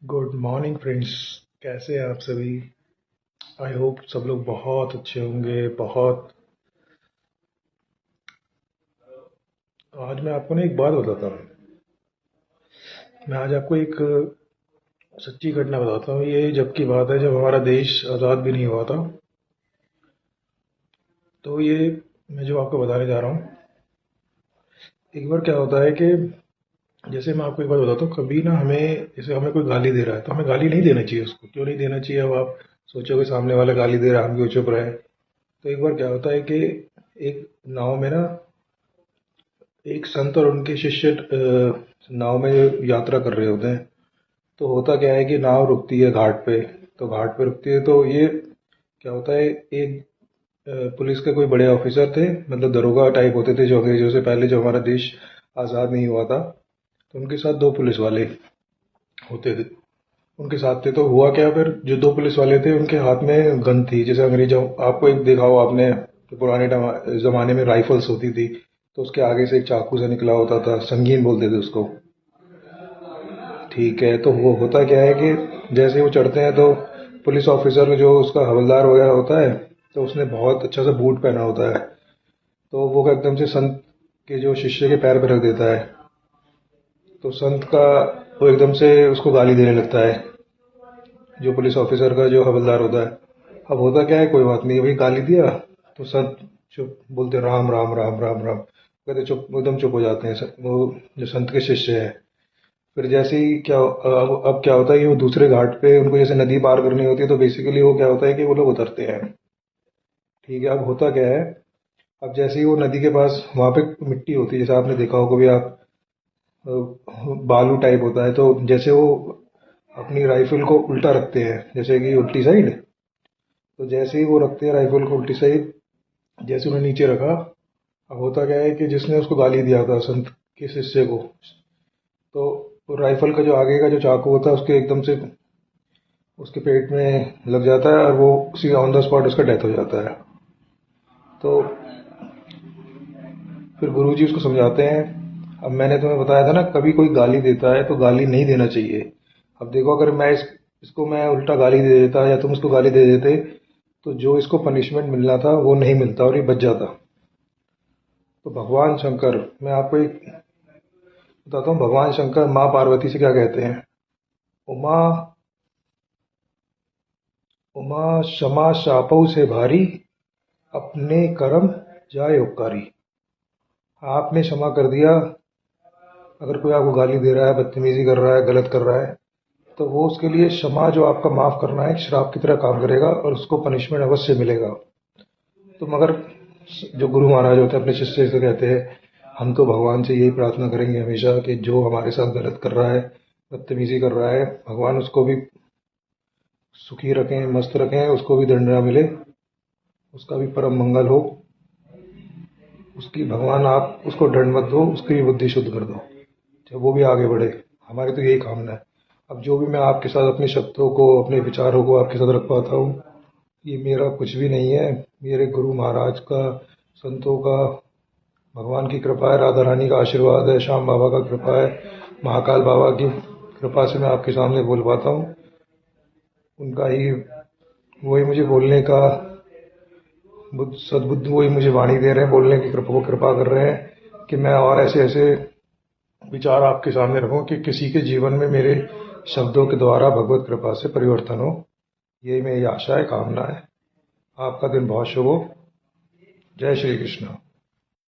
Good morning friends. कैसे हैं आप सभी? आई होप सब लोग बहुत अच्छे होंगे। बहुत। आज मैं आपको ना एक बात बताता हूँ। मैं आज आपको एक सच्ची घटना बताता हूँ। ये जब की बात है जब हमारा देश आज़ाद भी नहीं हुआ था। तो ये मैं जो आपको बताने जा रहा हूँ, एक बार क्या होता है कि जैसे मैं आपको एक बात बताता हूँ, कभी ना हमें जैसे हमें कोई गाली दे रहा है तो हमें गाली नहीं देना चाहिए। उसको क्यों नहीं देना चाहिए? अब आप सोचोगे सामने वाला गाली दे रहा है, हम क्यों चुप रहे? तो एक बार क्या होता है कि एक नाव में ना एक संत और उनके शिष्य नाव में यात्रा कर रहे होते हैं। तो होता क्या है कि नाव रुकती है घाट पे। तो घाट पे रुकती है तो ये क्या होता है, एक पुलिस के कोई बड़े ऑफिसर थे, मतलब दरोगा टाइप होते थे जो अंग्रेजों से पहले जो हमारा देश आज़ाद नहीं हुआ था। तो उनके साथ दो पुलिस वाले होते थे, उनके साथ थे। तो हुआ क्या, फिर जो दो पुलिस वाले थे उनके हाथ में गन थी। जैसे अंग्रेजों, आपको एक देखा हो आपने कि पुराने जमाने में राइफल्स होती थी, तो उसके आगे से एक चाकू से निकला होता था, संगीन बोलते थे उसको। ठीक है, तो वो होता क्या है कि जैसे वो चढ़ते हैं तो पुलिस ऑफिसर जो उसका हवलदार वगैरह होता है, तो उसने बहुत अच्छा सा बूट पहना होता है। तो वो एकदम से संत के जो शिष्य के पैर पे रख देता है। तो संत का वो एकदम से उसको गाली देने लगता है, जो पुलिस ऑफिसर का जो हवलदार होता है। अब होता क्या है, कोई बात नहीं, वही गाली दिया। तो संत चुप बोलते राम राम राम राम राम, कहते चुप, एकदम चुप हो जाते हैं वो जो संत के शिष्य है। फिर जैसे ही क्या अब क्या होता है कि वो दूसरे घाट पे उनको जैसे नदी पार करनी होती है, तो बेसिकली वो क्या होता है कि वो लोग उतरते हैं। ठीक है, अब होता क्या है, अब जैसे ही वो नदी के पास वहां पे मिट्टी होती है, जैसे आपने देखा हो कभी आप, अ, बालू टाइप होता है। तो जैसे वो अपनी राइफल को उल्टा रखते हैं, जैसे कि उल्टी साइड। तो जैसे ही वो रखते हैं राइफल को उल्टी साइड, जैसे उन्हें नीचे रखा, अब होता क्या है कि जिसने उसको गाली दिया था संत के शिष्य को, तो राइफल का जो आगे का जो चाकू होता है उसके एकदम से उसके पेट में लग जाता है और वो उसी ऑन द स्पॉट उसका डेथ हो जाता है। तो फिर गुरुजी उसको समझाते हैं। अब मैंने तुम्हें बताया था ना, कभी कोई गाली देता है तो गाली नहीं देना चाहिए। अब देखो, अगर मैं इसको मैं उल्टा गाली दे देता या तुम इसको गाली दे देते, तो जो इसको पनिशमेंट मिलना था वो नहीं मिलता और ये बच जाता। तो भगवान शंकर, मैं आपको एक बताता हूँ, भगवान शंकर माँ पार्वती से क्या कहते हैं। उमा, उमा क्षमा शापऊ से भारी, अपने कर्म जाए उपकारी। आपने क्षमा कर दिया। अगर कोई आपको गाली दे रहा है, बदतमीजी कर रहा है, गलत कर रहा है, तो वो उसके लिए क्षमा जो आपका माफ करना है, एक श्राप की तरह काम करेगा और उसको पनिशमेंट अवश्य मिलेगा। तो मगर जो गुरु महाराज होते हैं अपने शिष्य से कहते हैं, हम तो भगवान से यही प्रार्थना करेंगे हमेशा कि जो हमारे साथ गलत कर रहा है, बदतमीजी कर रहा है, भगवान उसको भी सुखी रखें, मस्त रखें, उसको भी दंड ना मिले, उसका भी परम मंगल हो। उसकी भगवान आप उसको दंड मत दो, उसकी भी बुद्धि शुद्ध कर दो, जब वो भी आगे बढ़े। हमारी तो यही कामना है। अब जो भी मैं आपके साथ अपने शब्दों को, अपने विचारों को आपके साथ रख पाता हूँ, ये मेरा कुछ भी नहीं है। मेरे गुरु महाराज का, संतों का, भगवान की कृपा है, राधा रानी का आशीर्वाद है, श्याम बाबा का कृपा है, महाकाल बाबा की कृपा से मैं आपके सामने बोल पाता हूँ। उनका ही वही मुझे बोलने का सद्बुद्धि, वही मुझे वाणी दे रहे हैं, बोलने की कृपा, वो कृपा कर रहे हैं कि मैं और ऐसे ऐसे विचार आपके सामने रखूं कि किसी के जीवन में मेरे शब्दों के द्वारा भगवत कृपा से परिवर्तन हो। यही मेरी आशा है, कामना है। आपका दिन बहुत शुभ हो। जय श्री कृष्ण।